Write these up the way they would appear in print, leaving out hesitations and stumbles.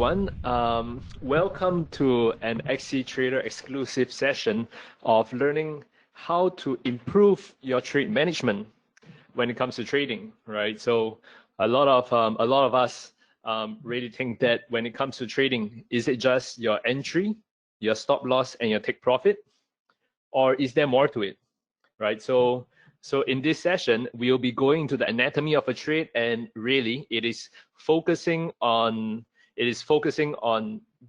everyone. Welcome to an AxiTrader exclusive session of learning how to improve your trade management when it comes to trading, right? So a lot of us really think that when it comes to trading, is it just your entry, your stop loss, and your take profit, or is there more to it, right? So in this session, we'll be going to the anatomy of a trade, and really it is focusing on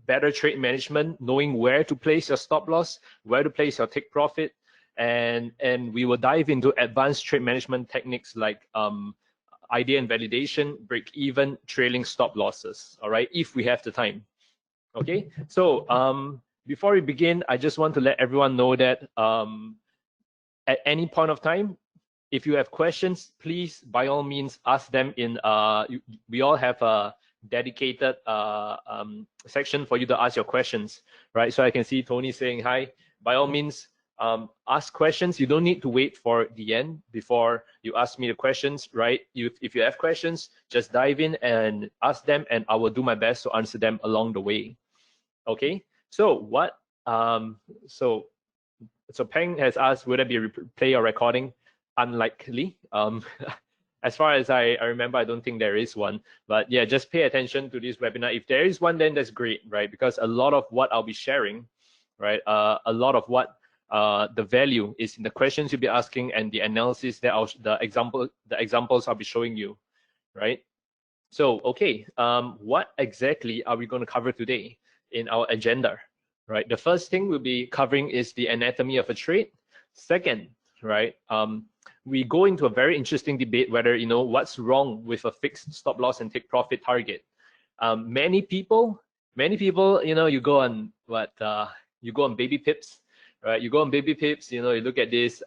better trade management, knowing where to place your stop loss, where to place your take profit, and we will dive into advanced trade management techniques like idea and validation, break even, trailing stop losses, all right, if we have the time. Okay, so before we begin, I just want to let everyone know that at any point of time, if you have questions, please, by all means, ask them in, we all have a dedicated section for you to ask your questions, right? So I can see Tony saying hi. By all means, ask questions. You don't need to wait for the end before you ask me the questions, right? If you have questions, just dive in and ask them, and I will do my best to answer them along the way. Okay, so what, so Peng has asked, would it be a replay or recording? Unlikely. As far as I remember, I don't think there is one. But yeah, just pay attention to this webinar. If there is one, then that's great, right? Because a lot of what I'll be sharing, right, a lot of what the value is in the questions you'll be asking and the analysis that the examples I'll be showing you, right? So okay, what exactly are we going to cover today in our agenda? Right, the first thing we'll be covering is the anatomy of a trade. Second, right, we go into a very interesting debate whether, you know, what's wrong with a fixed stop loss and take profit target. Many people, you know, you go on baby pips, right? You go on baby pips, you know, you look at this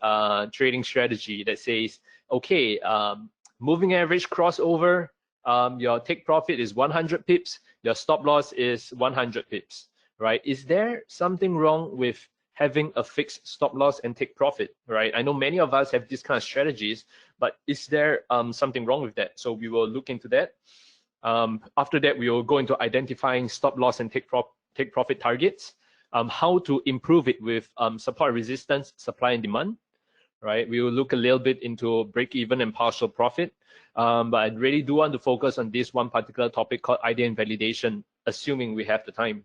trading strategy that says, okay, moving average crossover, your take profit is 100 pips, your stop loss is 100 pips. Right? Is there something wrong with having a fixed stop loss and take profit? Right? I know many of us have these kind of strategies, but is there something wrong with that? So we will look into that. After that, we will go into identifying stop loss and take profit targets, how to improve it with support resistance, supply and demand. Right? We will look a little bit into break even and partial profit. But I really do want to focus on this one particular topic called idea and validation, assuming we have the time.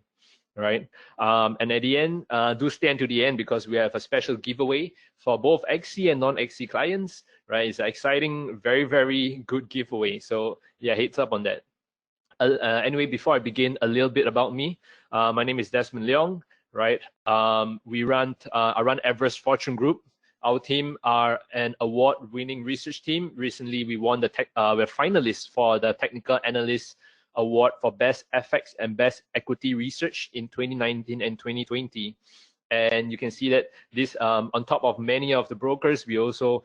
Right, and at the end, do stay until the end because we have a special giveaway for both XC and non-XC clients. Right, it's an exciting, very, very good giveaway. So yeah, heads up on that. Anyway, before I begin, a little bit about me. My name is Desmond Leong. Right, I run Everest Fortune Group. Our team are an award-winning research team. Recently, we won we're finalists for the Technical Analyst Award for Best FX and Best Equity Research in 2019 and 2020. And you can see that this, on top of many of the brokers, we also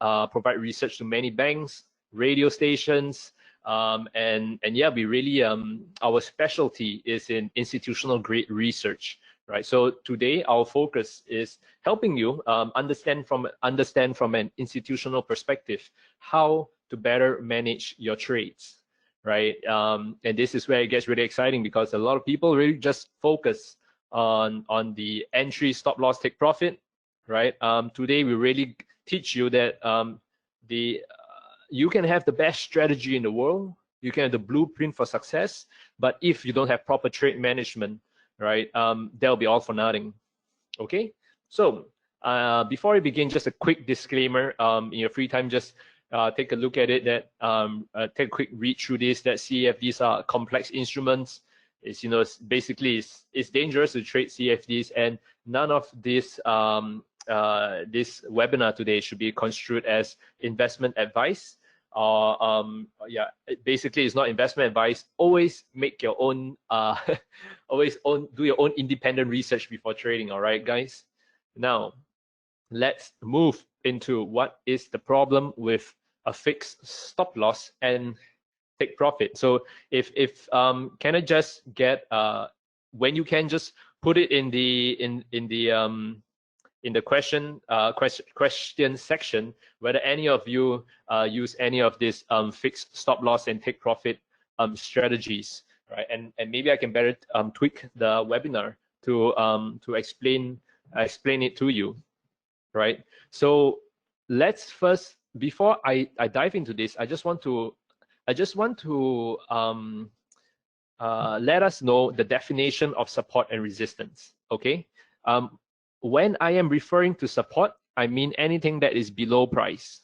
provide research to many banks, radio stations, and yeah, we really, our specialty is in institutional grade research, right? So today our focus is helping you understand from an institutional perspective how to better manage your trades. Right, and this is where it gets really exciting because a lot of people really just focus on the entry, stop loss, take profit. Right, today we really teach you that you can have the best strategy in the world, you can have the blueprint for success, but if you don't have proper trade management, right, that'll be all for nothing. Okay, so before we begin, just a quick disclaimer. In your free time, just take a look at it, that take a quick read through this, that CFDs are complex instruments. It's, you know, it's dangerous to trade CFDs, and none of this this webinar today should be construed as investment advice. Yeah, basically it's not investment advice. Always make your own do your own independent research before trading. All right, guys. Now let's move into what is the problem with a fixed stop loss and take profit. So if can I just get when you can just put it in the question section whether any of you use any of these fixed stop loss and take profit strategies. right? And maybe I can better tweak the webinar to explain it to you, right? So let's first, before I dive into this, I just want to let us know the definition of support and resistance. Okay, when I am referring to support, I mean anything that is below price.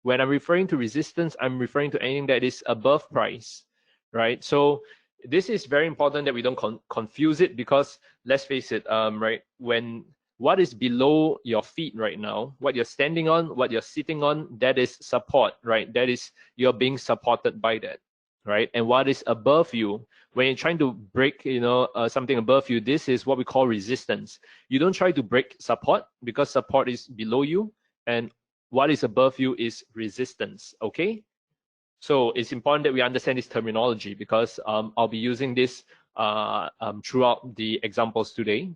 When I'm referring to resistance, I'm referring to anything that is above price, right? So this is very important that we don't confuse it, because let's face it, right? When what is below your feet right now, what you're standing on, what you're sitting on, that is support, right? That is, you're being supported by that, right? And what is above you, when you're trying to break, something above you, this is what we call resistance. You don't try to break support, because support is below you, and what is above you is resistance. Okay, so it's important that we understand this terminology, because I'll be using this throughout the examples today,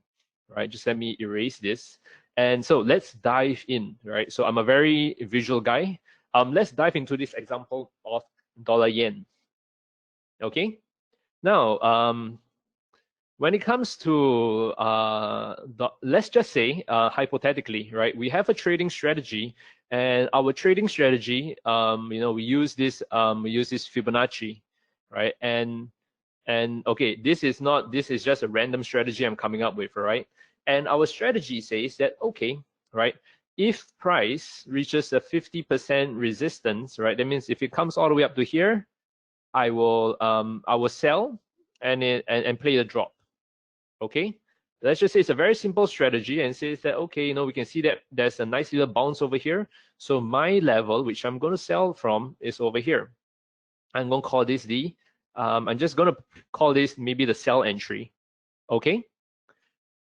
right? Just let me erase this. And so let's dive in, right? So I'm a very visual guy. Let's dive into this example of dollar yen. Okay, now when it comes to let's just say hypothetically, right, we have a trading strategy, and our trading strategy, we use this Fibonacci, right? And okay, this is just a random strategy I'm coming up with, right? And our strategy says that, okay, right, if price reaches a 50% resistance, right, that means if it comes all the way up to here, I will sell and play the drop. Okay, let's just say it's a very simple strategy, and says that, okay, we can see that there's a nice little bounce over here. So my level, which I'm going to sell from, is over here. I'm going to call this I'm just going to call this maybe the sell entry. Okay,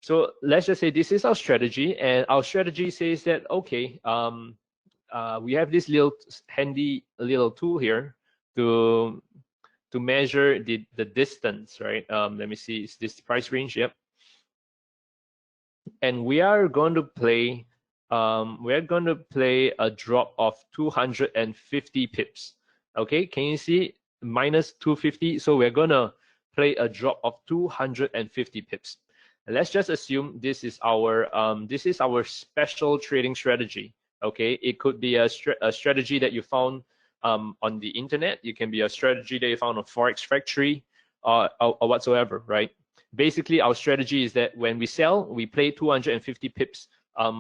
so let's just say this is our strategy, and our strategy says that, okay, we have this little handy little tool here to measure the distance, right? Let me see, is this price range? Yep. And we are going to play a drop of 250 pips. Okay, can you see minus 250? So we're going to play a drop of 250 pips. And let's just assume this is our special trading strategy. Okay, it could be a strategy that you found on the internet. It can be a strategy that you found on Forex Factory or whatsoever, right? Basically, our strategy is that when we sell, we play 250 pips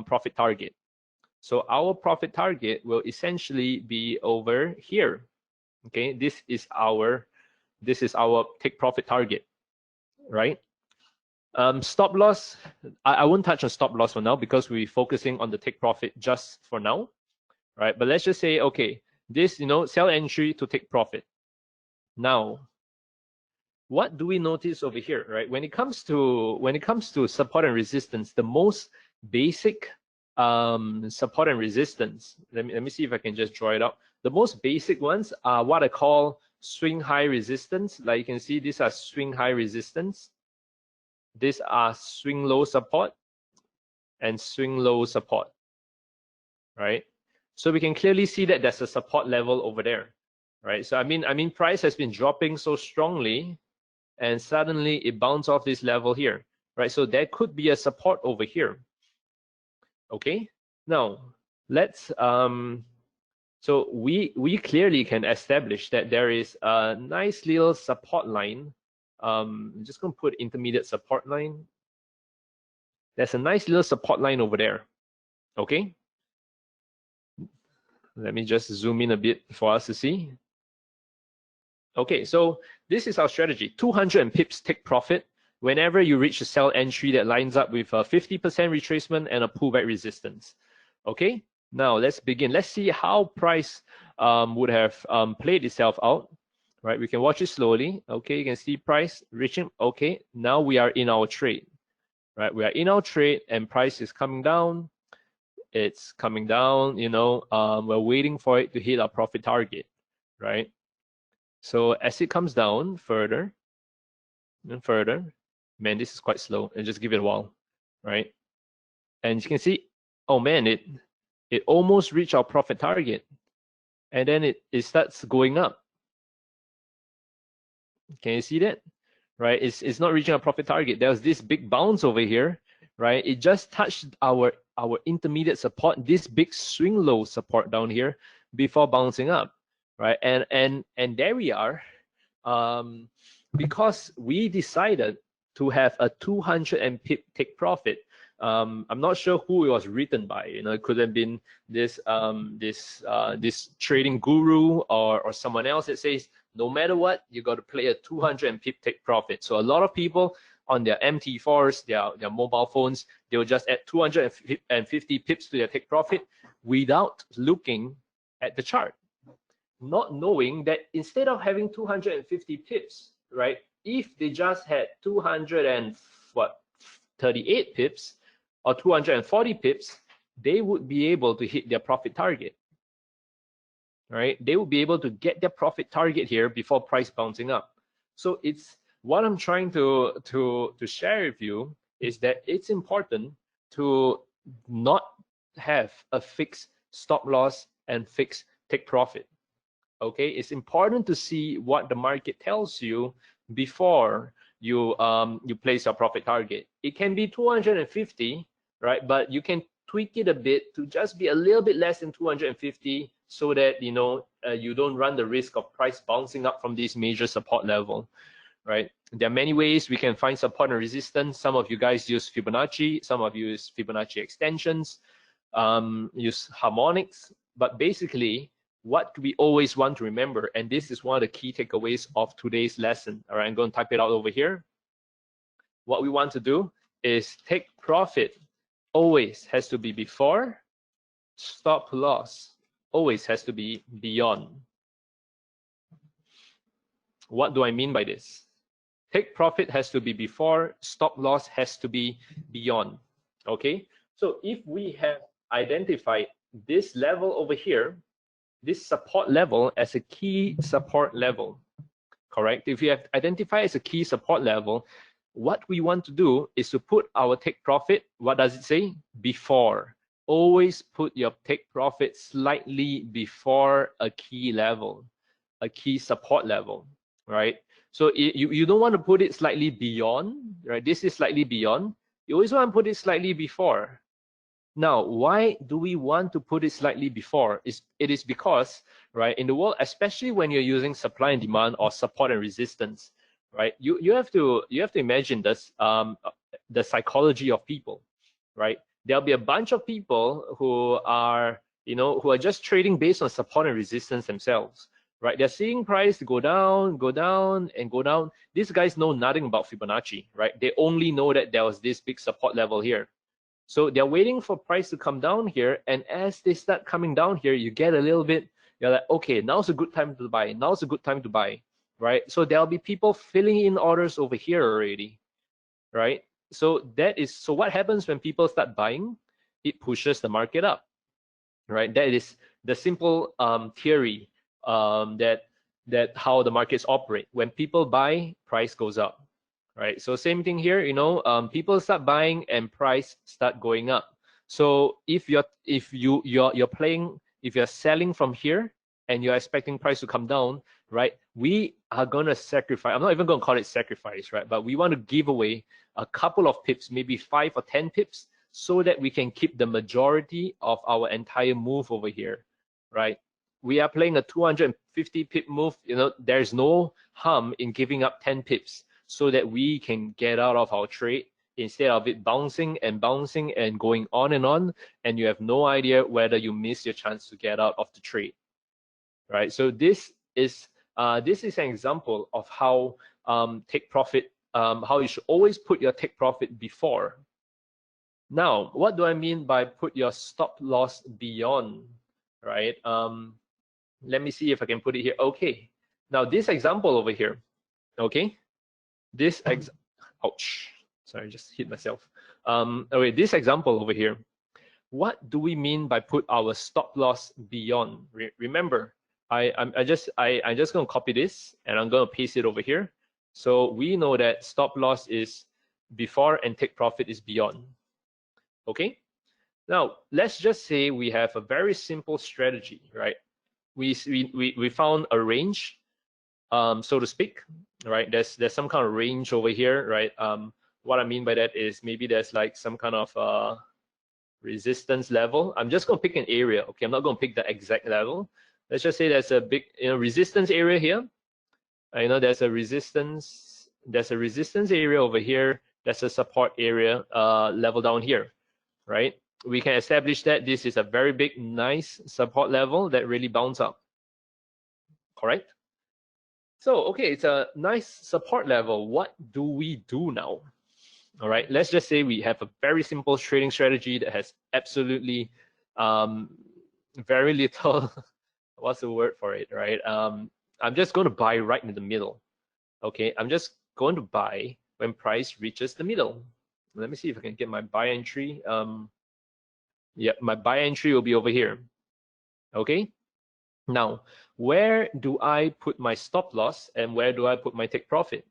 profit target. So our profit target will essentially be over here. Okay, this is our take profit target, right? Stop loss, I won't touch on stop loss for now, because we're focusing on the take profit just for now, right? But let's just say, okay, this, sell entry to take profit. Now, what do we notice over here, right? When it comes to support and resistance, the most basic support and resistance, let me see if I can just draw it up. The most basic ones are what I call swing high resistance. Like you can see, these are swing high resistance. These are swing low support and swing low support, right? So we can clearly see that there's a support level over there, right? So I mean, price has been dropping so strongly, and suddenly it bounced off this level here, right? So there could be a support over here. Okay, now let's so we clearly can establish that there is a nice little support line. I'm just going to put intermediate support line. There's a nice little support line over there. Okay, let me just zoom in a bit for us to see. Okay, so this is our strategy: 200 pips take profit whenever you reach a sell entry that lines up with a 50% retracement and a pullback resistance. Okay, now let's begin. Let's see how price would have played itself out. Right, we can watch it slowly. Okay, you can see price reaching. Okay, now we are in our trade. Right, we are in our trade, and price is coming down. It's coming down. We're waiting for it to hit our profit target. Right. So as it comes down further and further, man, this is quite slow, and just give it a while, right? And you can see, oh man, it almost reached our profit target, and then it starts going up. Can you see that? Right, it's not reaching a profit target. There's this big bounce over here, right? It just touched our intermediate support, this big swing low support down here before bouncing up, right? And there we are. Because we decided to have a 200 pip take profit. I'm not sure who it was written by. You know, it could have been this this trading guru or someone else that says no matter what, you got to play a 200 pip take profit. So a lot of people on their MT4s, their mobile phones, they will just add 250 pips to their take profit without looking at the chart, not knowing that instead of having 250 pips, right, if they just had 238 pips or 240 pips, they would be able to hit their profit target, right? They will be able to get their profit target here before price bouncing up. So it's what I'm trying to share with you is that it's important to not have a fixed stop loss and fixed take profit. Okay, it's important to see what the market tells you before you place your profit target. It can be 250, right? But you can tweak it a bit to just be a little bit less than 250, so that you know you don't run the risk of price bouncing up from this major support level, right? There are many ways we can find support and resistance. Some of you guys use Fibonacci, some of you use Fibonacci extensions, use harmonics, but basically what we always want to remember, and this is one of the key takeaways of today's lesson. All right, I'm going to type it out over here. What we want to do is take profit always has to be before, stop loss always has to be beyond. What do I mean by this? Take profit has to be before, stop loss has to be beyond. Okay, so if we have identified this level over here, this support level as a key support level, correct? If you have identified as a key support level, what we want to do is to put our take profit, what does it say? Before. Always put your take profit slightly before a key level, a key support level, right? So you don't want to put it slightly beyond, right? This is slightly beyond. You always want to put it slightly before. Now, why do we want to put it slightly before? It is because, right, in the world, especially when you're using supply and demand or support and resistance, right, you have to imagine this, the psychology of people, right? There'll be a bunch of people who are, who are just trading based on support and resistance themselves, right? They're seeing price go down, go down, and go down. These guys know nothing about Fibonacci, right? They only know that there was this big support level here. So they're waiting for price to come down here, and as they start coming down here, you get a little bit, you're like, okay, now's a good time to buy. Now's a good time to buy, right? So there'll be people filling in orders over here already, right? So what happens when people start buying? It pushes the market up, right? That is the simple theory that how the markets operate. When people buy, price goes up. Right, so same thing here, people start buying and price start going up. So if you're selling from here and you're expecting price to come down, right, we are gonna sacrifice. I'm not even gonna call it sacrifice, right? But we want to give away a couple of pips, maybe 5 or 10 pips, so that we can keep the majority of our entire move over here, right? We are playing a 250 pip move. There's no harm in giving up 10 pips. So that we can get out of our trade instead of it bouncing and bouncing and going on, and you have no idea whether you miss your chance to get out of the trade, right? So this is an example of how take profit, how you should always put your take profit before. Now, what do I mean by put your stop loss beyond, right? Let me see if I can put it here. Okay, now this example over here, okay. Ouch, sorry, just hit myself. Okay, this example over here, what do we mean by put our stop loss beyond? Remember, I'm just gonna copy this and I'm gonna paste it over here. So we know that stop loss is before and take profit is beyond. Okay, now let's just say we have a very simple strategy, right? We found a range, so to speak, right? There's some kind of range over here, right? What I mean by that is maybe there's like some kind of resistance level. I'm just going to pick an area. Okay, I'm not going to pick the exact level. Let's just say there's a big, resistance area here. There's a resistance area over here. There's a support area level down here, right? We can establish that this is a very big, nice support level that really bounce up. Correct? So, okay, it's a nice support level. What do we do now? All right, let's just say we have a very simple trading strategy that has absolutely very little, what's the word for it, right? I'm just going to buy right in the middle. Okay, I'm just going to buy when price reaches the middle. Let me see if I can get my buy entry. Yeah, my buy entry will be over here. Okay, now where do I put my stop loss and where do I put my take profit?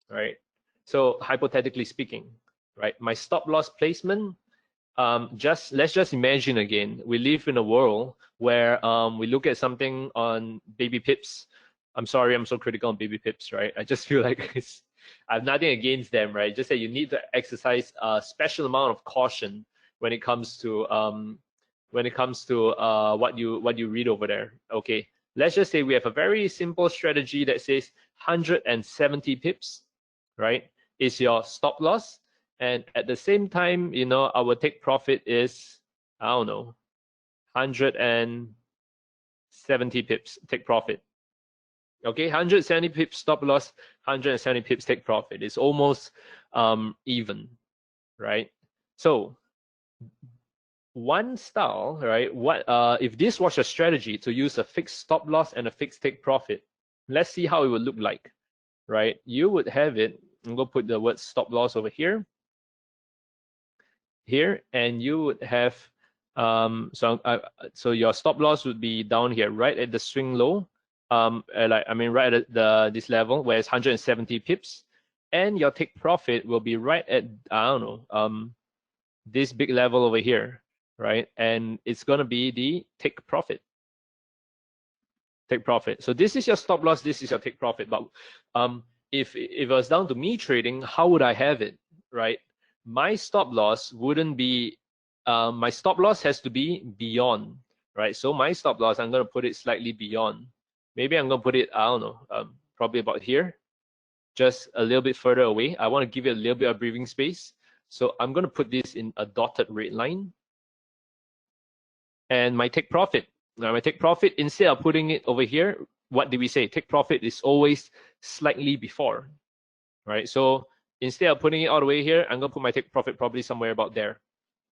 All right, so hypothetically speaking, right, my stop loss placement, let's just imagine again, we live in a world where we look at something on baby pips. I'm sorry, I'm so critical on baby pips, right? I just feel like I have nothing against them, right? Just that you need to exercise a special amount of caution when it comes to what you read over there. Okay, let's just say we have a very simple strategy that says 170 pips, right, is your stop loss, and at the same time, our take profit is, I don't know, 170 pips take profit. Okay, 170 pips stop loss, 170 pips take profit. It's almost even, right? So one style, right? If this was your strategy to use a fixed stop loss and a fixed take profit, let's see how it would look like, right? You would have it. I'm gonna put the word stop loss over here, and you would have so your stop loss would be down here, right at the swing low, right at this level where it's 170 pips, and your take profit will be right at, I don't know, this big level over here, right? And it's gonna be the take profit. So this is your stop loss, this is your take profit. But if it was down to me trading, how would I have it, right? My stop loss wouldn't be, my stop loss has to be beyond, right? So my stop loss, I'm gonna put it slightly beyond. Maybe I'm gonna put it, I don't know, probably about here, just a little bit further away. I want to give it a little bit of breathing space. So I'm gonna put this in a dotted red line. And my take profit. Now my take profit, instead of putting it over here, what did we say? Take profit is always slightly before, right? So instead of putting it all the way here, I'm gonna put my take profit probably somewhere about there,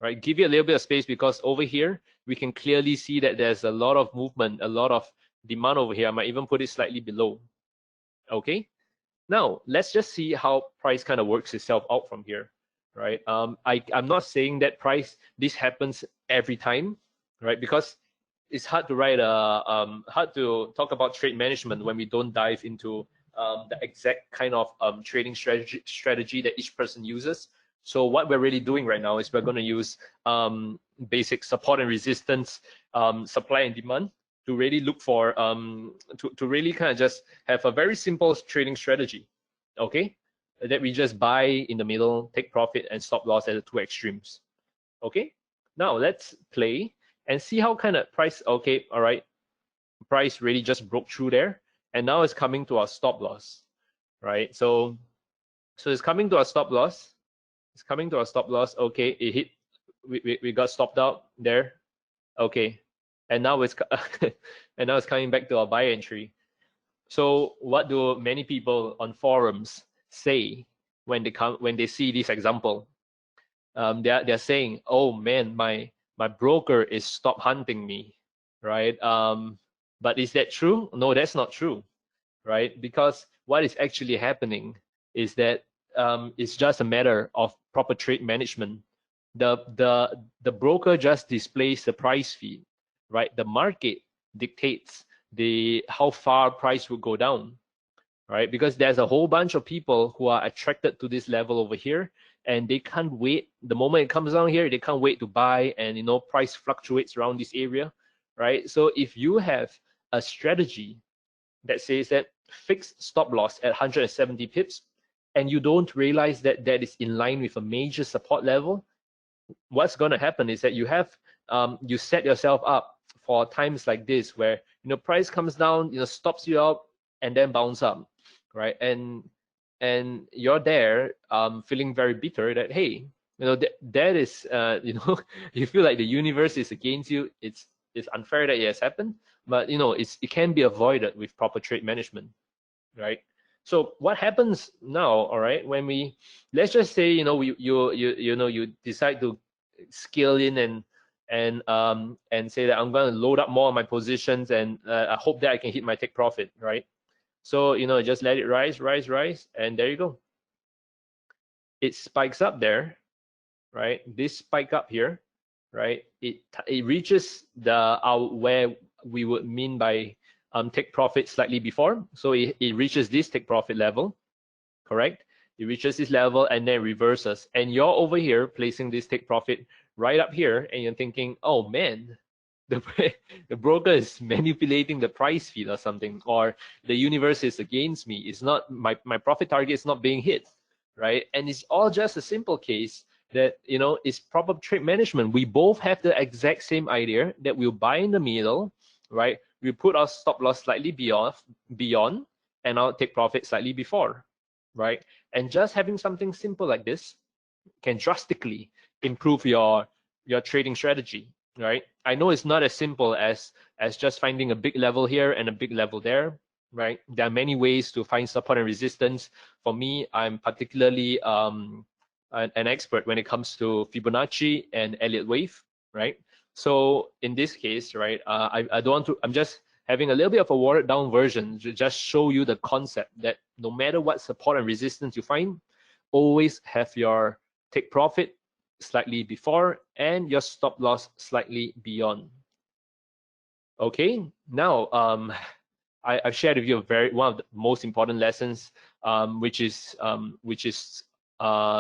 right? Give it a little bit of space because over here, we can clearly see that there's a lot of movement, a lot of demand over here. I might even put it slightly below, okay? Now, let's just see how price kind of works itself out from here, right? I'm not saying that this happens every time, right? Because it's hard to write hard to talk about trade management when we don't dive into the exact kind of trading strategy that each person uses. So what we're really doing right now is we're going to use basic support and resistance, supply and demand, to really look for to really kind of just have a very simple trading strategy, okay, that we just buy in the middle, take profit and stop loss at the two extremes. Okay, now let's play and see how kind of price. Okay, all right, price really just broke through there, and now it's coming to our stop loss, right? So it's coming to our stop loss. It's coming to our stop loss. Okay, it hit. We got stopped out there. Okay, and now it's and now it's coming back to our buy entry. So what do many people on forums say when they see this example? They're saying, "Oh man, my broker is stop hunting me," right? But is that true? No, that's not true, right? Because what is actually happening is that it's just a matter of proper trade management. The broker just displays the price feed, right? The market dictates how far price will go down, right? Because there's a whole bunch of people who are attracted to this level over here, and they can't wait. The moment it comes down here, they can't wait to buy, and price fluctuates around this area, right? So if you have a strategy that says that fixed stop loss at 170 pips, and you don't realize that that is in line with a major support level, what's going to happen is that you have you set yourself up for times like this where price comes down, stops you out and then bounce up, right? And you're there feeling very bitter that, hey, that is you feel like the universe is against you. It's unfair that it has happened, but it can be avoided with proper trade management, right? So what happens now, all right, when let's just say you decide to scale in and say that I'm going to load up more of my positions and I hope that I can hit my take profit, right? So just let it rise, and there you go. It spikes up there, right? This spike up here, right? It reaches where we would mean by take profit slightly before. So it reaches this take profit level, correct? It reaches this level and then reverses. And you're over here placing this take profit right up here, and you're thinking, oh man, the broker is manipulating the price feed or something, or the universe is against me. It's not my profit target is not being hit, right? And it's all just a simple case that it's proper trade management. We both have the exact same idea that we'll buy in the middle, right? We put our stop loss slightly beyond and our take profit slightly before, right? And just having something simple like this can drastically improve your trading strategy, right? I know it's not as simple as just finding a big level here and a big level there, right? There are many ways to find support and resistance. For me, I'm particularly an expert when it comes to Fibonacci and Elliott wave, right? So in this case, right, I don't want to, I'm just having a little bit of a watered down version to just show you the concept that no matter what support and resistance you find, always have your take profit slightly before and your stop loss slightly beyond. Okay, now I've shared with you one of the most important lessons, which is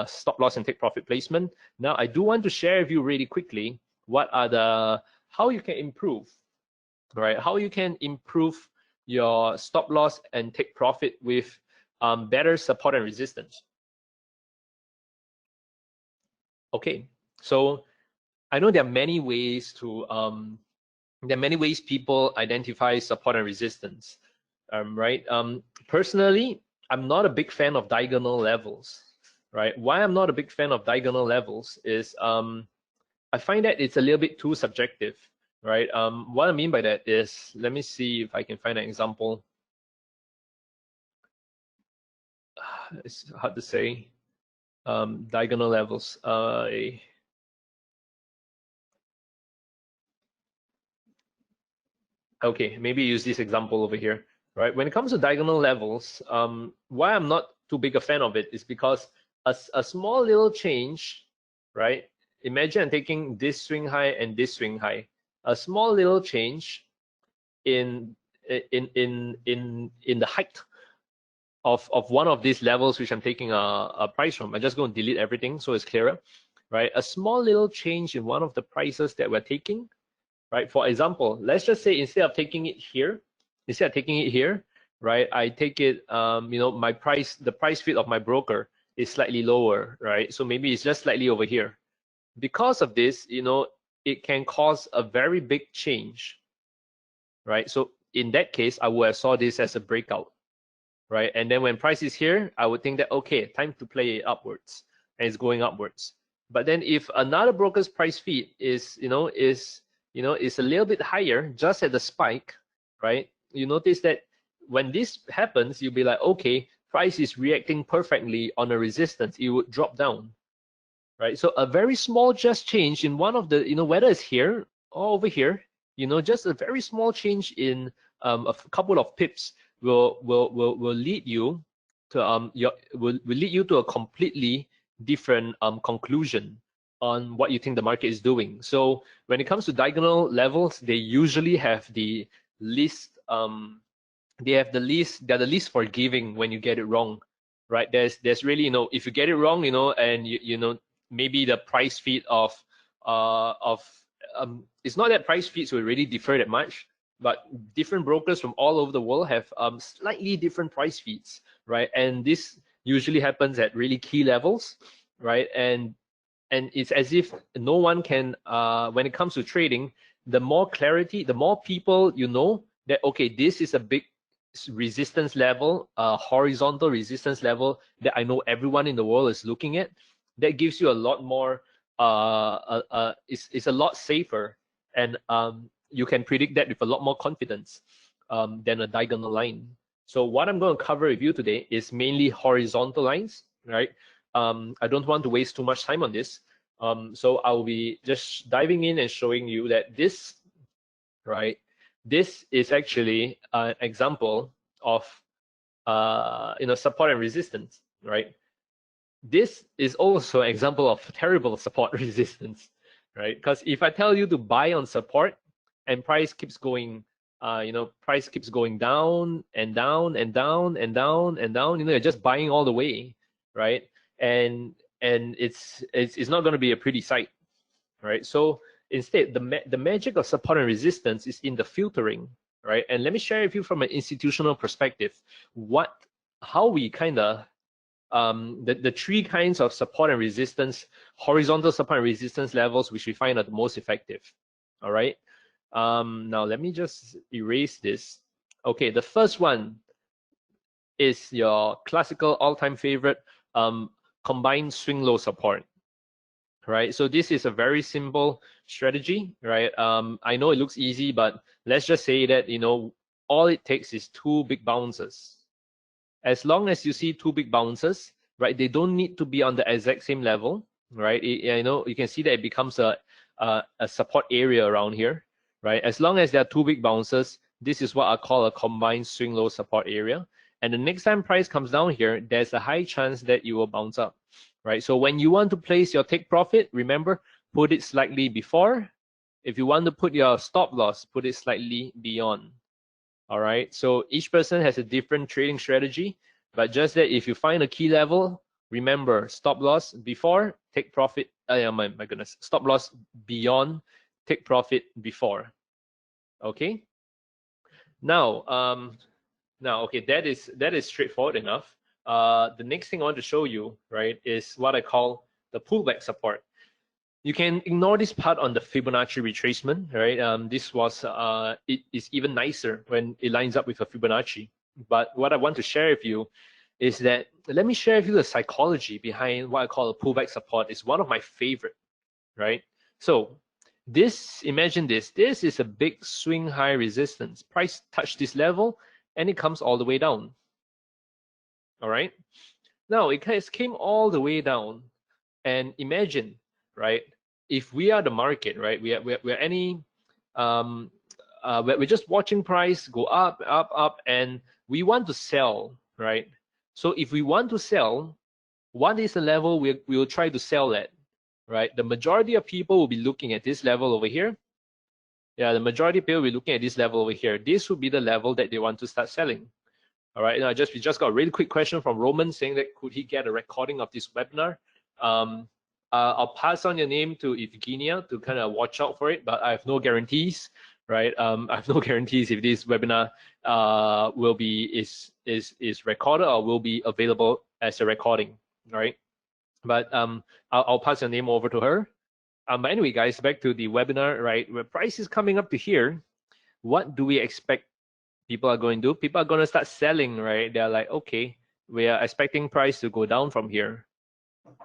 stop loss and take profit placement. Now I do want to share with you really quickly how you can improve, right? How you can improve your stop loss and take profit with better support and resistance. Okay, so I know there are many ways people identify support and resistance, right? Personally, I'm not a big fan of diagonal levels, right? Why I'm not a big fan of diagonal levels is I find that it's a little bit too subjective, right? What I mean by that is, let me see if I can find an example. It's hard to say. Diagonal levels. Okay, maybe use this example over here, right? When it comes to diagonal levels, why I'm not too big a fan of it is because a small little change, right? Imagine I'm taking this swing high and this swing high. A small little change in the height of one of these levels, which I'm taking a price from. I'm just going to delete everything so it's clearer, right? A small little change in one of the prices that we're taking, right? For example, let's just say instead of taking it here, right? I take it, the price feed of my broker is slightly lower, right? So maybe it's just slightly over here. Because of this, it can cause a very big change, right? So in that case, I would have saw this as a breakout, right? And then when price is here, I would think that, okay, time to play it upwards, and it's going upwards. But then if another broker's price feed is a little bit higher just at the spike, right? You notice that when this happens, you'll be like, okay, price is reacting perfectly on a resistance, it would drop down, right? So a very small just change in one of the, whether it's here or over here, just a very small change in a couple of pips will lead you to will lead you to a completely different conclusion on what you think the market is doing. So when it comes to diagonal levels, they usually have the least they're the least forgiving when you get it wrong, right? There's really, if you get it wrong, and maybe the price feed of it's not that price feeds will really differ that much, but different brokers from all over the world have slightly different price feeds, right? And this usually happens at really key levels, right? And it's as if no one can, when it comes to trading, the more clarity, the more people you know that, okay, this is a big resistance level, horizontal resistance level that I know everyone in the world is looking at, that gives you a lot more, it's a lot safer, and you can predict that with a lot more confidence than a diagonal line. So what I'm going to cover with you today is mainly horizontal lines, right? I don't want to waste too much time on this. So I'll be just diving in and showing you that this, right, this is actually an example of support and resistance, right? This is also an example of terrible support resistance, right? Because if I tell you to buy on support and price keeps going, price keeps going down and down and down and down and down, you're just buying all the way, right? And it's not going to be a pretty sight, right? So instead, the magic of support and resistance is in the filtering, right? And let me share with you from an institutional perspective how we kind of the three kinds of support and resistance, horizontal support and resistance levels, which we find are the most effective. All right. Now let me just erase this. Okay, the first one is your classical all-time favorite, combined swing low support. Right. So this is a very simple strategy, right? I know it looks easy, but let's just say that all it takes is two big bounces. As long as you see two big bounces, right, they don't need to be on the exact same level, right? You can see that it becomes a support area around here, right? As long as there are two big bounces, this is what I call a combined swing low support area. And the next time price comes down here, there's a high chance that you will bounce up, right? So when you want to place your take profit, remember, put it slightly before. If you want to put your stop loss, put it slightly beyond. All right, so each person has a different trading strategy, but just that if you find a key level, remember stop loss before, take profit. My goodness, stop loss beyond, take profit before. Okay. Now, okay, that is straightforward enough. The next thing I want to show you, right, is what I call the pullback support. You can ignore this part on the Fibonacci retracement, right? This was it is even nicer when it lines up with a Fibonacci. But what I want to share with you is that, let me share with you the psychology behind what I call a pullback support. It's one of my favorite, right? So imagine this is a big swing high resistance. Price touched this level and it comes all the way down. All right. Now it came all the way down, and imagine, right? If we are the market, right? We're any we're just watching price go up, up, up, and we want to sell, right? So if we want to sell, what is the level we will try to sell at, right? The majority of people will be looking at this level over here. Yeah, the majority of people will be looking at this level over here. This would be the level that they want to start selling. All right, now we just got a really quick question from Roman saying that could he get a recording of this webinar? I'll pass on your name to Evgenia to kind of watch out for it, but I have no guarantees, right? I have no guarantees if this webinar is recorded or will be available as a recording, right? But I'll pass your name over to her. But anyway, guys, back to the webinar, right? Where price is coming up to here, what do we expect people are going to do? People are going to start selling, right? They're like, okay, we are expecting price to go down from here.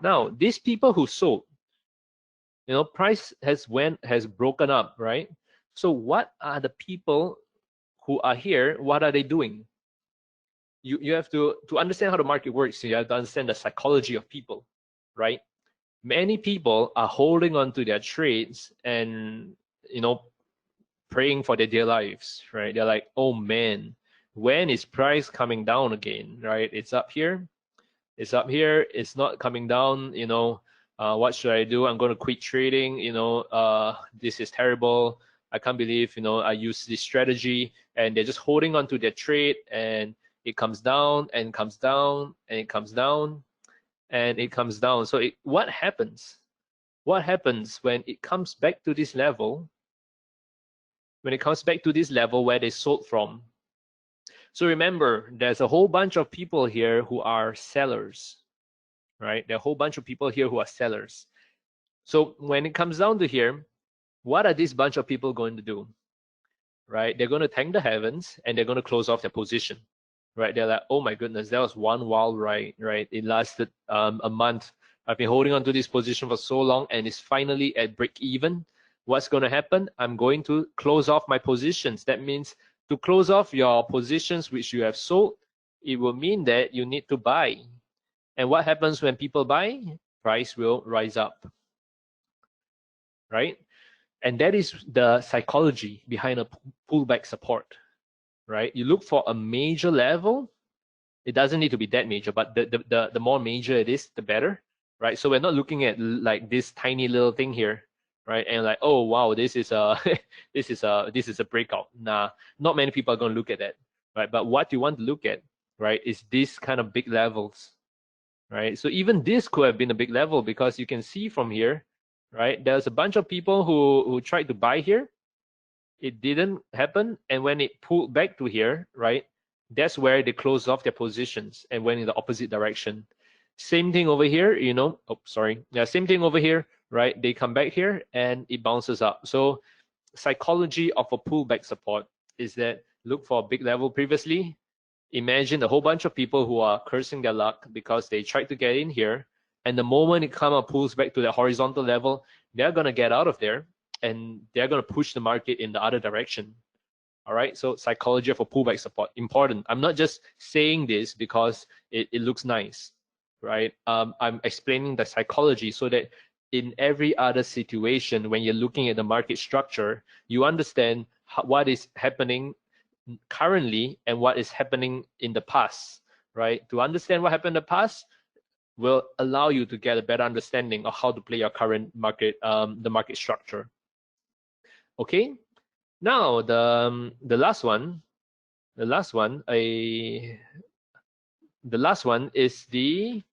Now, these people who sold, price has broken up, right? So what are the people who are here? What are they doing? You have to understand how the market works. You have to understand the psychology of people, right? Many people are holding on to their trades and praying for their dear lives, right? They're like, oh man, when is price coming down again, right? It's up here, it's not coming down, what should I do? I'm going to quit trading, this is terrible. I can't believe, I use this strategy, and they're just holding on to their trade, and it comes down and comes down and it comes down and it comes down. So what happens? What happens when it comes back to this level? when it comes back to this level where they sold from. So remember, there's a whole bunch of people here who are sellers, right? There are a whole bunch of people here who are sellers. So when it comes down to here, what are this bunch of people going to do, right? They're going to thank the heavens and they're going to close off their position, right? They're like, oh my goodness, that was one wild ride, right? It lasted a month. I've been holding on to this position for so long and it's finally at break even. What's going to happen? I'm going to close off my positions. That means to close off your positions which you have sold, it will mean that you need to buy. And what happens when people buy? Price will rise up, right? And that is the psychology behind a pullback support, right? You look for a major level. It doesn't need to be that major, but the more major it is, the better, right? So we're not looking at like this tiny little thing here, right? And like, oh wow, this is a this is a breakout. Nah, not many people are going to look at that, right? But what you want to look at, right, is this kind of big levels, right? So even this could have been a big level because you can see from here, right? There's a bunch of people who tried to buy here. It didn't happen, and when it pulled back to here, right, that's where they closed off their positions and went in the opposite direction. Same thing over here, you know. Oh, sorry. Yeah, same thing over here, right? They come back here and it bounces up. So psychology of a pullback support is that look for a big level previously. Imagine a whole bunch of people who are cursing their luck because they tried to get in here, and the moment it kind of pulls back to the horizontal level, they're gonna get out of there and they're gonna push the market in the other direction. All right, so psychology of a pullback support, important. I'm not just saying this because it looks nice, right? I'm explaining the psychology so that in every other situation, when you're looking at the market structure, you understand what is happening currently and what is happening in the past, right? To understand what happened in the past will allow you to get a better understanding of how to play your current market, the market structure. Okay, now the last one is the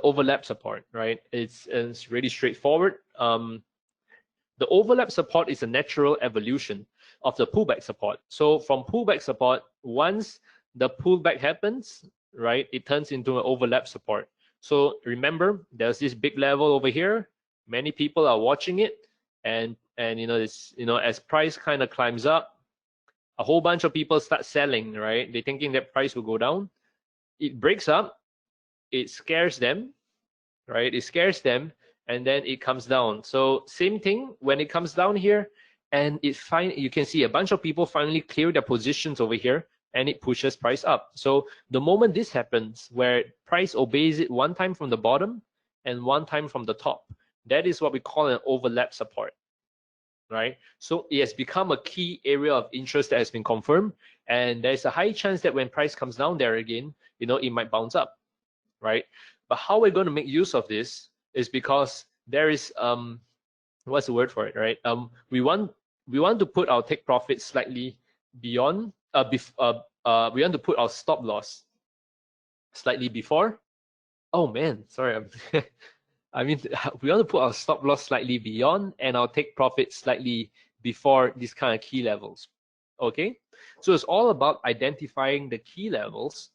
overlap support, right? It's really straightforward. The overlap support is a natural evolution of the pullback support. So from pullback support, once the pullback happens, right, it turns into an overlap support. So remember, there's this big level over here. Many people are watching it, and you know this, you know, as price kind of climbs up, a whole bunch of people start selling, right? They're thinking that price will go down. It breaks up, it scares them, right? It scares them, and then it comes down. So same thing when it comes down here, and you can see a bunch of people finally clear their positions over here, and it pushes price up. So the moment this happens, where price obeys it one time from the bottom and one time from the top, that is what we call an overlap support, right? So it has become a key area of interest that has been confirmed, and there's a high chance that when price comes down there again, you know, it might bounce up, right? But how we're going to make use of this is because there is what's the word for it, right? We want to put our take profit slightly beyond we want to put our stop loss slightly before. Oh man, sorry. I mean, we want to put our stop loss slightly beyond and our take profit slightly before these kind of key levels. Okay, so it's all about identifying the key levels,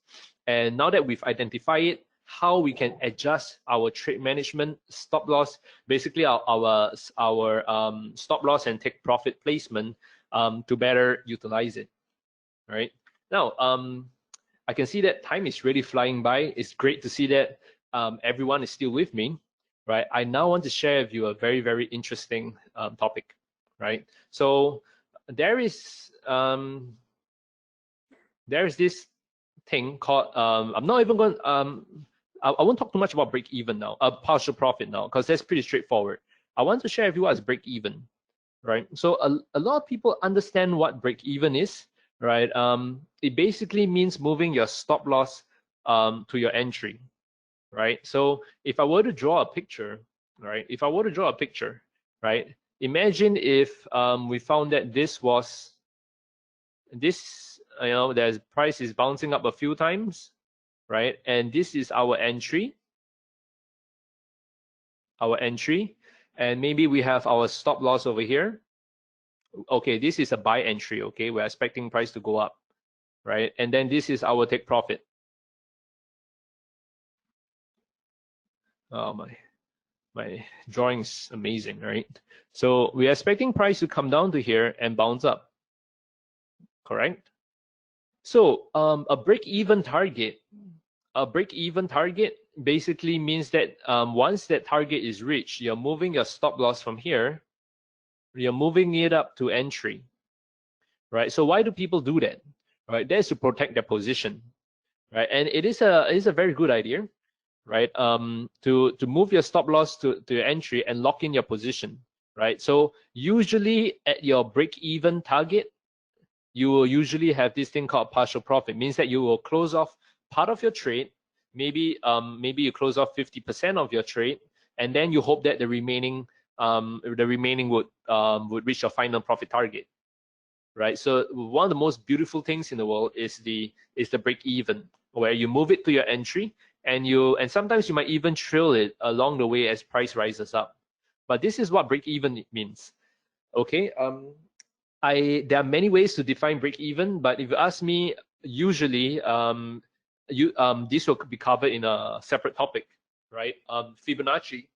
and now that we've identified it, how we can adjust our trade management stop loss, basically our stop loss and take profit placement to better utilize it. Right now, I can see that time is really flying by. It's great to see that everyone is still with me. Right, I now want to share with you a very, very interesting topic. Right, so there is this thing called I'm not even going I won't talk too much about break even now, partial profit now, because that's pretty straightforward. I want to share with you what is break even, right? So a lot of people understand what break even is, right? It basically means moving your stop loss to your entry, right? So if I were to draw a picture, right? Right? Imagine if we found that this, you know, there's price is bouncing up a few times, right? And this is our entry, and maybe we have our stop loss over here. Okay, this is a buy entry. Okay, we're expecting price to go up, right? And then this is our take profit. Oh, my drawing's amazing, right? So we're expecting price to come down to here and bounce up, correct? So a break-even target basically means that once that target is reached, you're moving your stop loss from here, you're moving it up to entry, right? So why do people do that, right? That's to protect their position, right? And it is a very good idea, right? To move your stop loss to your entry and lock in your position, right? So usually at your break-even target, you will usually have this thing called partial profit. Means that you will close off part of your trade, maybe you close off 50% of your trade, and then you hope that the remaining would reach your final profit target, right? So one of the most beautiful things in the world is the break even, where you move it to your entry, and sometimes you might even trail it along the way as price rises up. But this is what break even means. Okay. There are many ways to define break even, but if you ask me, usually this will be covered in a separate topic, right? Fibonacci,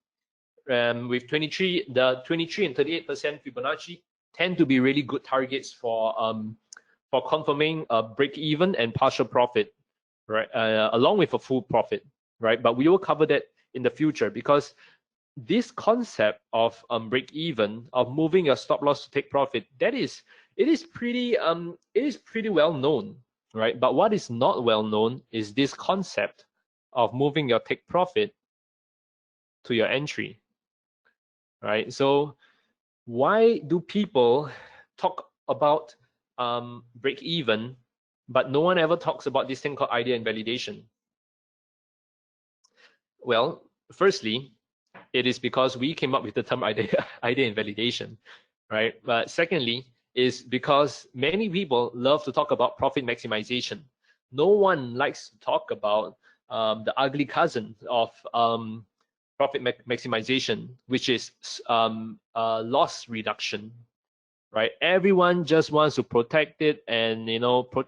with the 23 and 38% Fibonacci tend to be really good targets for confirming a break even and partial profit, right? Along with a full profit, right? But we will cover that in the future, because this concept of break even, of moving your stop loss to take profit, it is pretty well known, right? But what is not well known is this concept of moving your take profit to your entry, right? So why do people talk about break even, but no one ever talks about this thing called idea and validation? Well, firstly, it is because we came up with the term idea and validation, right? But secondly, is because many people love to talk about profit maximization. No one likes to talk about the ugly cousin of profit maximization, which is loss reduction, right? Everyone just wants to protect it and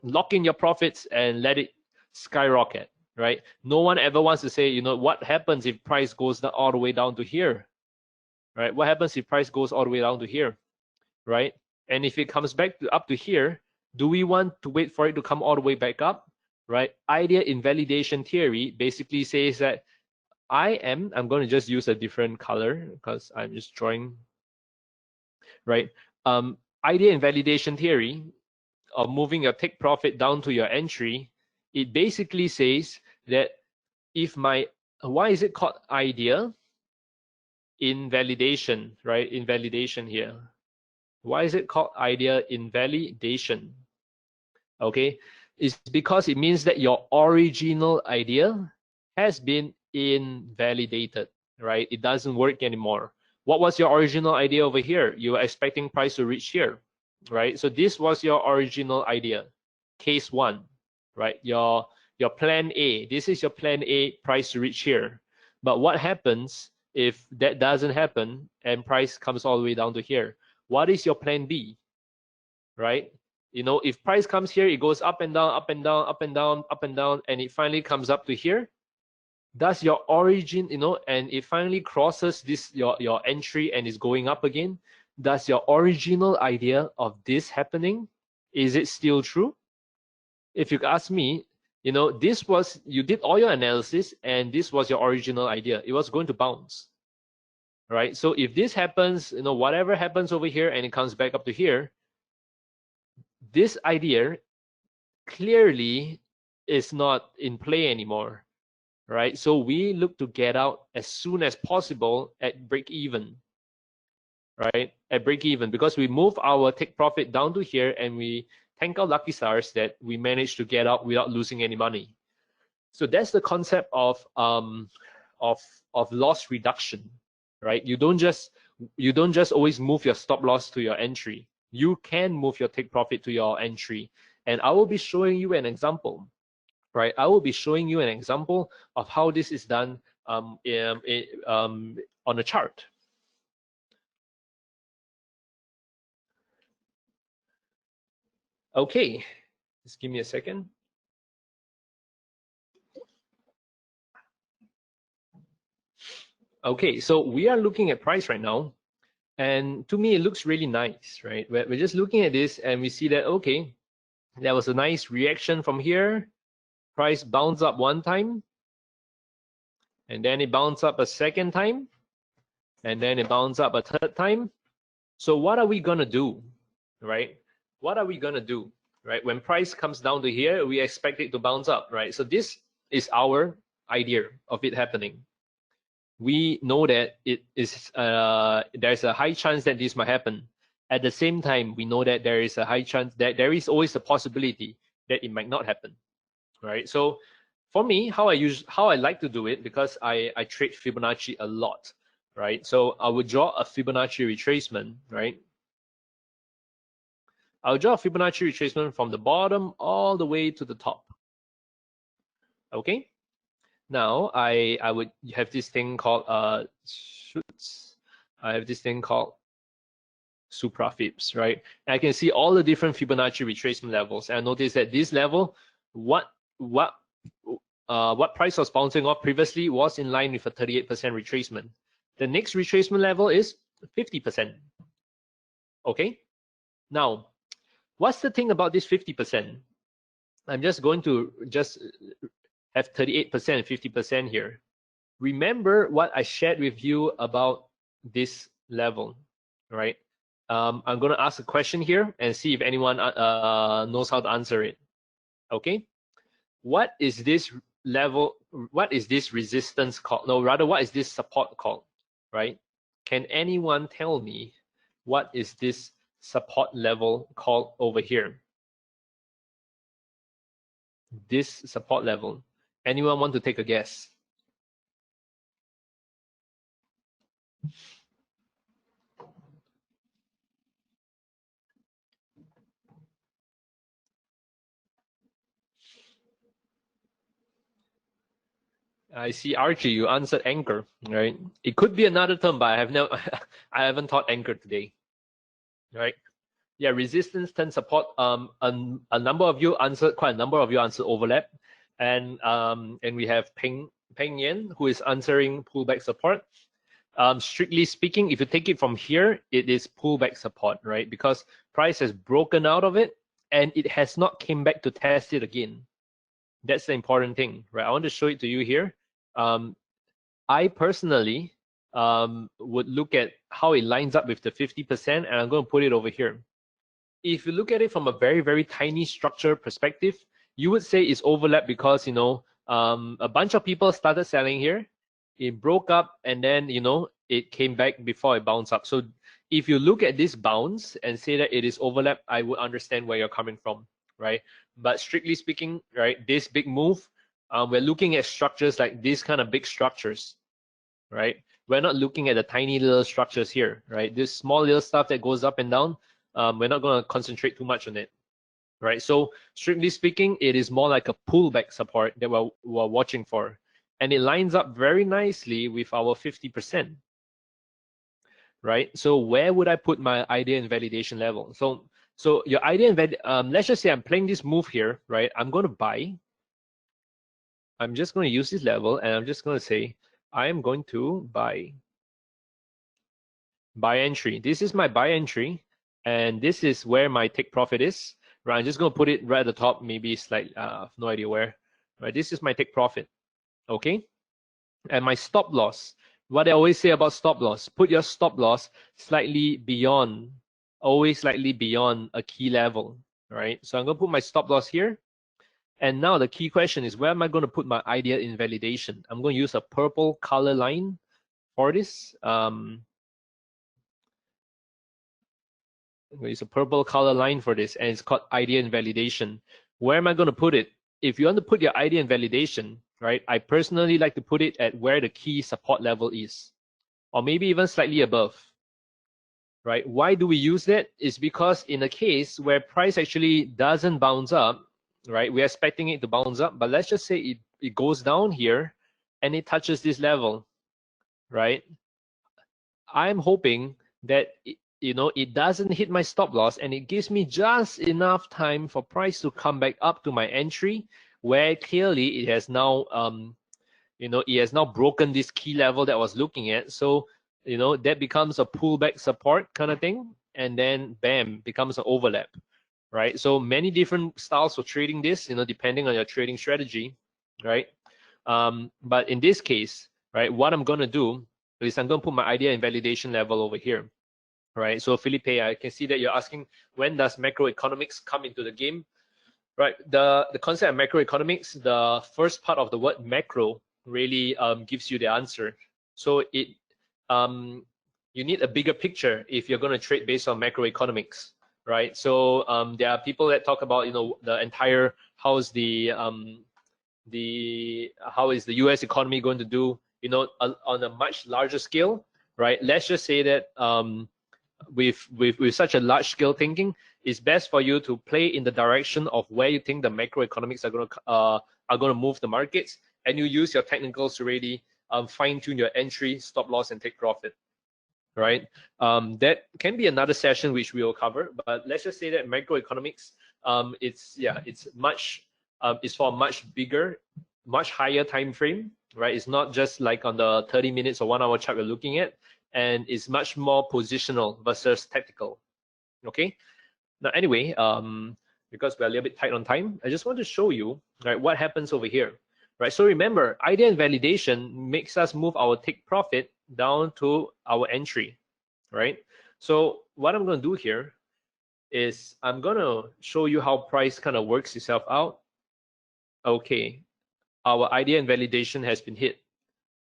lock in your profits and let it skyrocket, right? No one ever wants to say, what happens if price goes all the way down to here, right? What happens if price goes all the way down to here, right? And if it comes back up to here, do we want to wait for it to come all the way back up, right? Idea invalidation theory basically says that I'm going to just use a different color because I'm just drawing, right? Idea invalidation theory of moving your take profit down to your entry, it basically says that if why is it called idea invalidation, right? Invalidation here. Why is it called idea invalidation? Okay, it's because it means that your original idea has been invalidated, right? It doesn't work anymore. What was your original idea over here? You were expecting price to reach here, right? So this was your original idea, case one, right? Your plan A. This is your plan A, price to reach here. But what happens if that doesn't happen and price comes all the way down to here? What is your plan B, right? If price comes here, it goes up and down, up and down, up and down, up and down, and it finally comes up to here. Does your origin, and it finally crosses this your entry and is going up again? Does your original idea of this happening, is it still true? If you ask me, you did all your analysis and this was your original idea. It was going to bounce, right? So if this happens, whatever happens over here and it comes back up to here, this idea clearly is not in play anymore, right? So we look to get out as soon as possible at break even, right? At break even, because we move our take profit down to here and we thank our lucky stars that we managed to get out without losing any money. So that's the concept of loss reduction, right? You don't just always move your stop loss to your entry. You can move your take profit to your entry, and I will be showing you an example, right? I will be showing you an example of how this is done on a chart. Okay, just give me a second. Okay, so we are looking at price right now, and to me it looks really nice, right? We're just looking at this and we see that, okay, there was a nice reaction from here. Price bounced up one time, and then it bounced up a second time, and then it bounced up a third time. So what are we gonna do, right? What are we gonna do, right? When price comes down to here, we expect it to bounce up, right? So this is our idea of it happening. We know that it is there's a high chance that this might happen. At the same time, we know that there is a high chance that there is always a possibility that it might not happen, right? So for me, how I like to do it, because I trade Fibonacci a lot, right? So I would draw a Fibonacci retracement, right? I'll draw a Fibonacci retracement from the bottom all the way to the top. Okay. Now I would have this thing called I have this thing called suprafibs, right? And I can see all the different Fibonacci retracement levels. And I notice that this level, what price was bouncing off previously was in line with a 38% retracement. The next retracement level is 50%. Okay. Now, what's the thing about this 50%? I'm just going to have 38% and 50% here. Remember what I shared with you about this level, right? I'm going to ask a question here and see if anyone knows how to answer it. Okay. What is this level? What is this resistance called? No, rather, what is this support called, right? Can anyone tell me what is this support level called over here? This support level. Anyone want to take a guess? I see, Archie, you answered anchor, right? It could be another term, but I haven't taught anchor today, right? Yeah, resistance, turn support. A number of you answered, quite a number of you answered overlap, and we have Peng Yan who is answering pullback support. Strictly speaking, if you take it from here, it is pullback support, right? Because price has broken out of it and it has not came back to test it again. That's the important thing, right? I want to show it to you here. I personally would look at how it lines up with the 50%, and I'm going to put it over here. If you look at it from a very, very tiny structure perspective, you would say it's overlap because, you know, a bunch of people started selling here. It broke up and then, you know, it came back before it bounced up. So if you look at this bounce and say that it is overlap, I would understand where you're coming from, right? But strictly speaking, right, this big move, we're looking at structures like these kind of big structures, right? We're not looking at the tiny little structures here, right? This small little stuff that goes up and down, we're not going to concentrate too much on it, right? So strictly speaking, it is more like a pullback support that we're watching for. And it lines up very nicely with our 50%, right? So where would I put my idea and validation level? So your idea and let's just say I'm playing this move here, right? I'm going to buy. I'm just going to use this level and I'm just going to say, I am going to buy entry. This is my buy entry, and this is where my take profit is. Right, I'm just going to put it right at the top, maybe slightly, no idea where. Right, this is my take profit. Okay, and my stop loss. What I always say about stop loss: put your stop loss slightly beyond, always slightly beyond a key level. Right, so I'm going to put my stop loss here. And now the key question is, where am I going to put my idea in validation? I'm going to use a purple color line for this. I'm going to use a purple color line for this, and it's called idea and validation. Where am I going to put it? If you want to put your idea and validation, right, I personally like to put it at where the key support level is, or maybe even slightly above, right? Why do we use that? It's because in a case where price actually doesn't bounce up, right, we're expecting it to bounce up, but let's just say it goes down here and it touches this level, right? I'm hoping that you know, it doesn't hit my stop loss, and it gives me just enough time for price to come back up to my entry, where clearly it has now, you know, it has now broken this key level that I was looking at. So, you know, that becomes a pullback support kind of thing, and then bam, becomes an overlap, right? So many different styles for trading this, you know, depending on your trading strategy, right? But in this case, right, what I'm gonna do is I'm gonna put my idea and validation level over here, right? So Felipe, I can see that you're asking, when does macroeconomics come into the game, right? The concept of macroeconomics, the first part of the word macro really gives you the answer. So it you need a bigger picture if you're going to trade based on macroeconomics, right? So there are people that talk about, you know, the entire how is the US economy going to do, you know, on a much larger scale, right? Let's just say that with such a large scale thinking, it's best for you to play in the direction of where you think the macroeconomics are going to move the markets, and you use your technicals to really fine tune your entry, stop loss, and take profit, right? That can be another session which we will cover, but let's just say that macroeconomics, it's for a much bigger, much higher time frame, right? It's not just like on the 30 minutes or 1 hour chart we're looking at, and it's much more positional versus tactical. Okay. Now, anyway, because we're a little bit tight on time, I just want to show you, right, what happens over here, right? So remember, idea and validation makes us move our take profit down to our entry, right? So what I'm going to do here is I'm going to show you how price kind of works itself out. Okay, our idea and validation has been hit.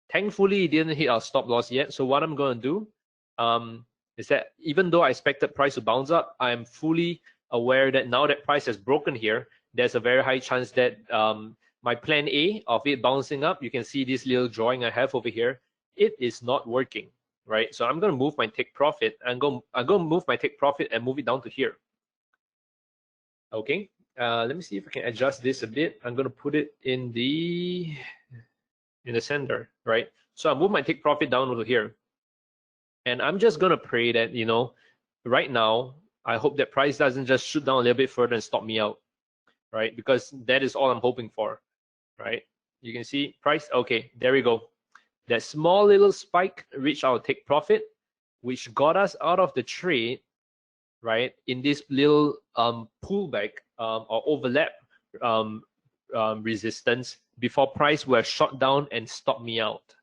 Thankfully, it didn't hit our stop loss yet. So what I'm going to do is that even though I expected price to bounce up, I'm fully aware that now that price has broken here, there's a very high chance that my plan A of it bouncing up, you can see this little drawing I have over here, it is not working, right? So I'm going to move my take profit. I'm going to move my take profit and move it down to here. Okay, let me see if I can adjust this a bit. I'm going to put it in the center, right? So I move my take profit down over here, and I'm just gonna pray that, you know, right now I hope that price doesn't just shoot down a little bit further and stop me out, right? Because that is all I'm hoping for, right? You can see price, okay, there we go. That small little spike reached our take profit, which got us out of the trade, right, in this little pullback or overlap resistance before price were shot down and stopped me out.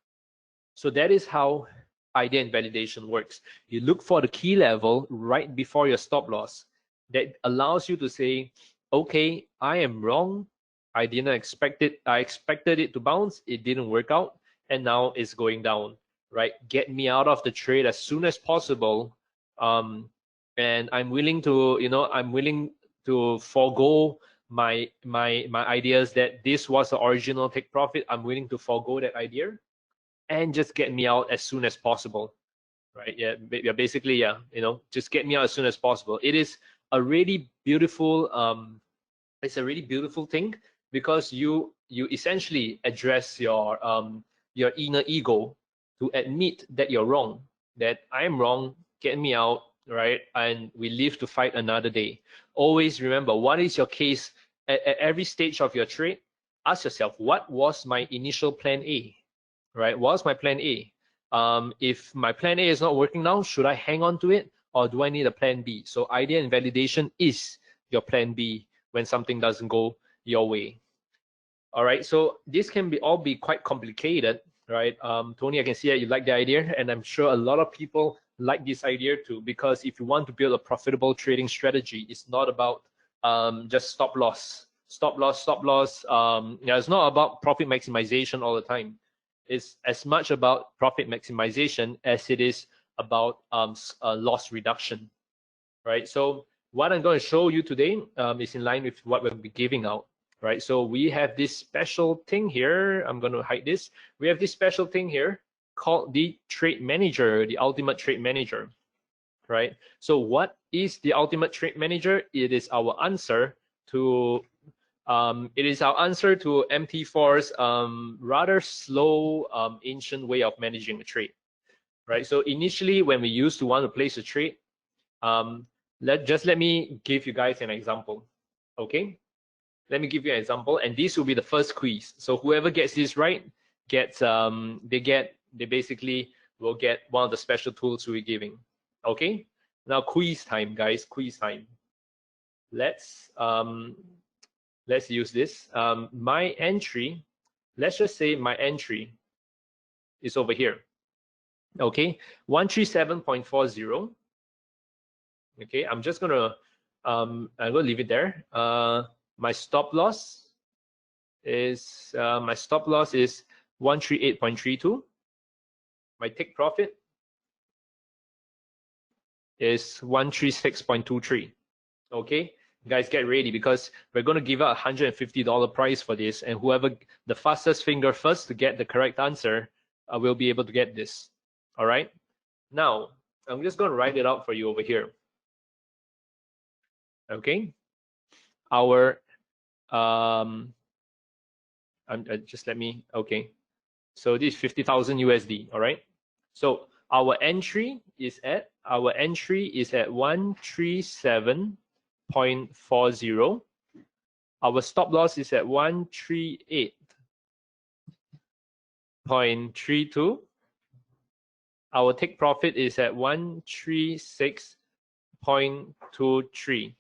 So that is how idea and validation works. You look for the key level right before your stop loss. That allows you to say, okay, I am wrong. I didn't expect it. I expected it to bounce. It didn't work out, and now it's going down, right? Get me out of the trade as soon as possible. And I'm willing to, you know, I'm willing to forego my ideas that this was the original take profit. I'm willing to forego that idea and just get me out as soon as possible, right? Yeah, basically, yeah, you know, just get me out as soon as possible. It is a really beautiful, it's a really beautiful thing, because you essentially address your inner ego to admit that you're wrong, that I'm wrong, get me out, right? And we live to fight another day. Always remember, what is your case at every stage of your trade? Ask yourself, what was my initial plan A, right? What's my plan A? If my plan A is not working now, should I hang on to it, or do I need a plan B? So idea and validation is your plan B when something doesn't go your way. All right, so this can all be quite complicated, right? Tony, I can see that you like the idea, and I'm sure a lot of people like this idea too, because if you want to build a profitable trading strategy, it's not about just stop loss. Yeah, it's not about profit maximization all the time. It's as much about profit maximization as it is about loss reduction, right? So what I'm going to show you today is in line with what we'll be giving out, right? So we have this special thing here. I'm going to hide this. We have this special thing here called the Trade Manager, the Ultimate Trade Manager, right? So what is the Ultimate Trade Manager? It is our answer to MT4's rather slow ancient way of managing a trade, right? So initially, when we used to want to place a trade, Let me give you guys an example. Okay, let me give you an example, and this will be the first quiz. So whoever gets this right gets they basically will get one of the special tools we're giving. Okay, now quiz time, guys. Quiz time. Let's use this. My entry, let's just say my entry is over here. Okay, 137.40. Okay, I'm gonna leave it there. My stop loss is 138.32. My take profit is 136.23. Okay, guys, get ready because we're going to give out $150 prize for this, and whoever the fastest finger first to get the correct answer will be able to get this. All right, now I'm just going to write it out for you over here. Okay, our just let me, okay, so this is 50,000 USD. All right, so our entry is at 137.40. Our stop loss is at 138.32. Our take profit is at 136.23.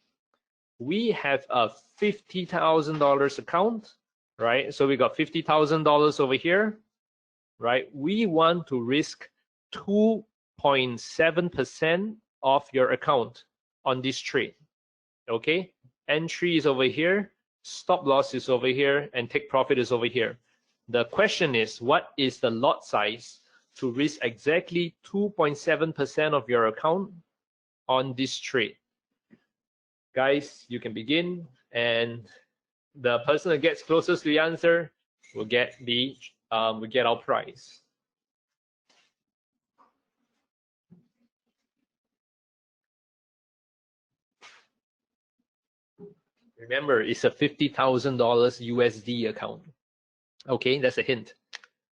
We have a $50,000 account, right? So we got $50,000 over here, right? We want to risk 2.7% of your account on this trade. Okay, entry is over here, stop loss is over here, and take profit is over here. The question is, what is the lot size to risk exactly 2.7% of your account on this trade? Guys, you can begin, and the person that gets closest to the answer will get our prize. Remember, it's a $50,000 USD account. Okay, that's a hint.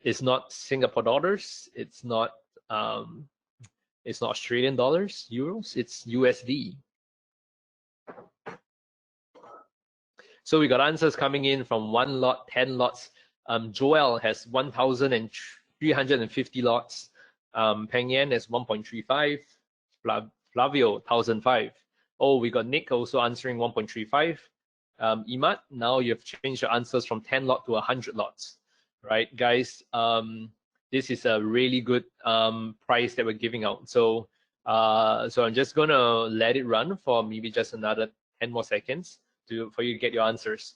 It's not Singapore dollars. It's not Australian dollars, euros. It's USD. So we got answers coming in from 1 lot, 10 lots. Joel has 1,350 lots. Peng Yan has 1.35. Flavio 1,005. Oh, we got Nick also answering 1.35. Imad, now you've changed your answers from 10 lot to 100 lots, right, guys? This is a really good price that we're giving out. So I'm just gonna let it run for maybe just another 10 more seconds for you to get your answers.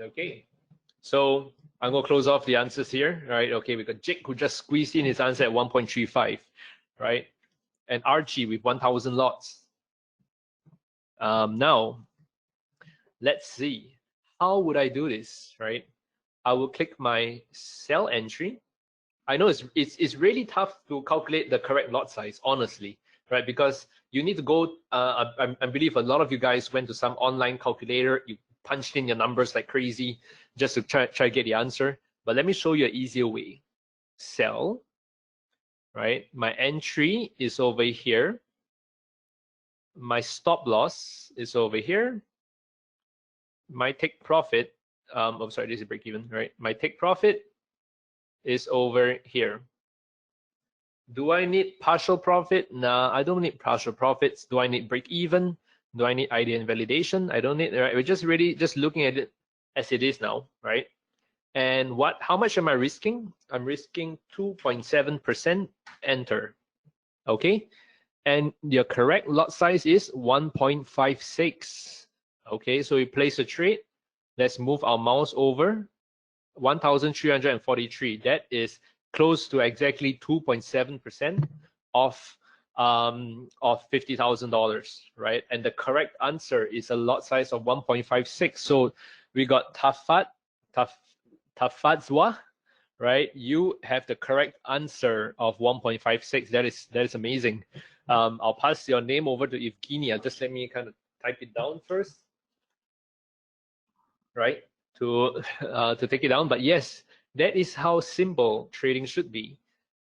Okay, so I'm gonna close off the answers here, right? Okay, we got Jake who just squeezed in his answer at 1.35, right? And Archie with 1,000 lots. Now, let's see. How would I do this, right? I will click my sell entry. I know it's really tough to calculate the correct lot size, honestly, right? Because you need to go, I believe a lot of you guys went to some online calculator, you punched in your numbers like crazy just to try to get the answer. But let me show you an easier way. Sell, right? My entry is over here. My stop loss is over here. My take profit, oh, sorry, this is break even, right? My take profit is over here. Do I need partial profit? Nah, I don't need partial profits. Do I need break even? Do I need idea and validation? I don't need, right? We're just really just looking at it as it is now, right? And how much am I risking? I'm risking 2.7%, enter. Okay, and your correct lot size is 1.56. Okay, so we place a trade. Let's move our mouse over 1,343. That is close to exactly 2.7% of $50,000, right? And the correct answer is a lot size of 1.56. So we got Tafadzwa, right? You have the correct answer of 1.56. That is amazing. I'll pass your name over to Evgenia. Just let me kind of type it down first, right? To take it down. But yes, that is how simple trading should be,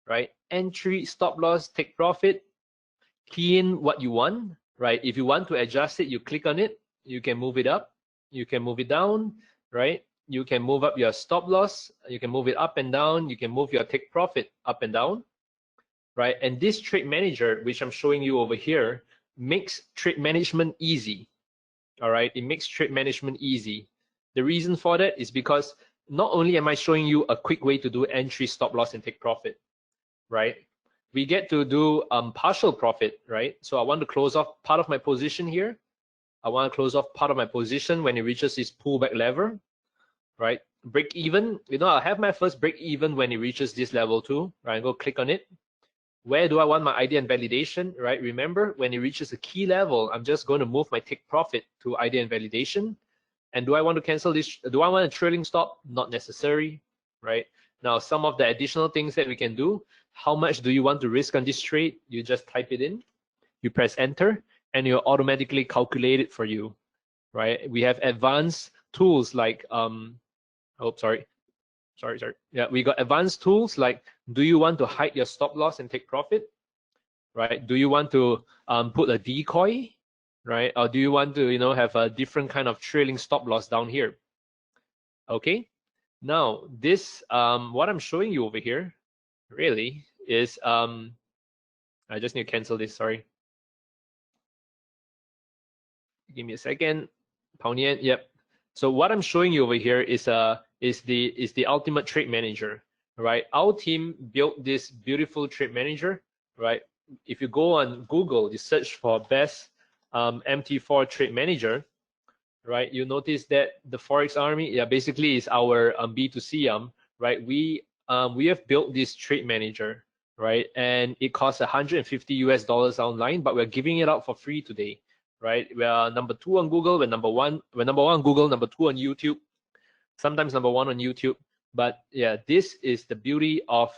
right? Entry, stop loss, take profit, key in what you want, right? If you want to adjust it, you click on it. You can move it up, you can move it down, right? You can move up your stop loss, you can move it up and down, you can move your take profit up and down, right? And this trade manager, which I'm showing you over here, makes trade management easy. All right, it makes trade management easy. The reason for that is because not only am I showing you a quick way to do entry, stop loss, and take profit, right? We get to do partial profit, right? So I want to close off part of my position here. I want to close off part of my position when it reaches this pullback level, right? Break even, you know, I'll have my first break even when it reaches this level too, right? Go click on it. Where do I want my idea and validation, right? Remember, when it reaches a key level, I'm just going to move my take profit to idea and validation. And do I want to cancel this? Do I want a trailing stop? Not necessary, right? Now, some of the additional things that we can do, how much do you want to risk on this trade? You just type it in, you press enter, and it'll automatically calculate it for you, right? We have advanced tools like, sorry. Yeah, we got advanced tools like, do you want to hide your stop loss and take profit, right? Do you want to put a decoy, right? Or do you want to, you know, have a different kind of trailing stop loss down here? Okay, now this, what I'm showing you over here really is, I just need to cancel this, sorry. Give me a second. Pao Nian, yep. So what I'm showing you over here is the ultimate trade manager, right? Our team built this beautiful trade manager, right? If you go on Google, you search for best MT4 trade manager, right? You notice that the Forex Army, yeah, basically is our B2C right? We have built this trade manager, right? And it costs $150 online, but we're giving it out for free today, right? We are number 2 on Google. We're number one on Google, number 2 on YouTube, sometimes number 1 on YouTube. But yeah, this is the beauty of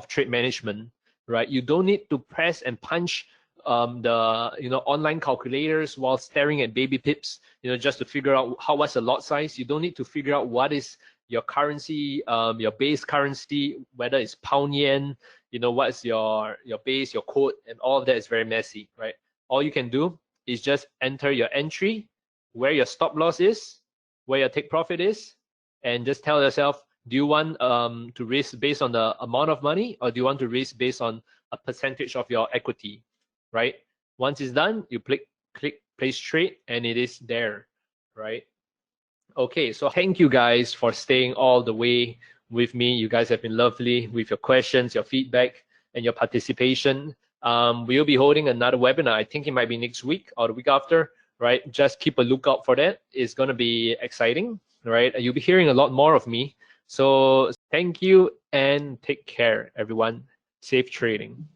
trade management, right? You don't need to press and punch the online calculators while staring at baby pips, just to figure out what's the lot size. You don't need to figure out what is your currency, your base currency, whether it's pound yen, what's your base, your code, and all of that is very messy, right? All you can do is just enter your entry, where your stop loss is, where your take profit is, and just tell yourself, do you want to risk based on the amount of money, or do you want to risk based on a percentage of your equity, right? Once it's done, you click place trade, and it is there, right? Okay, so thank you guys for staying all the way with me. You guys have been lovely with your questions, your feedback, and your participation. We'll be holding another webinar. I think it might be next week or the week after, right? Just keep a lookout for that. It's going to be exciting, right? You'll be hearing a lot more of me. So thank you and take care, everyone. Safe trading.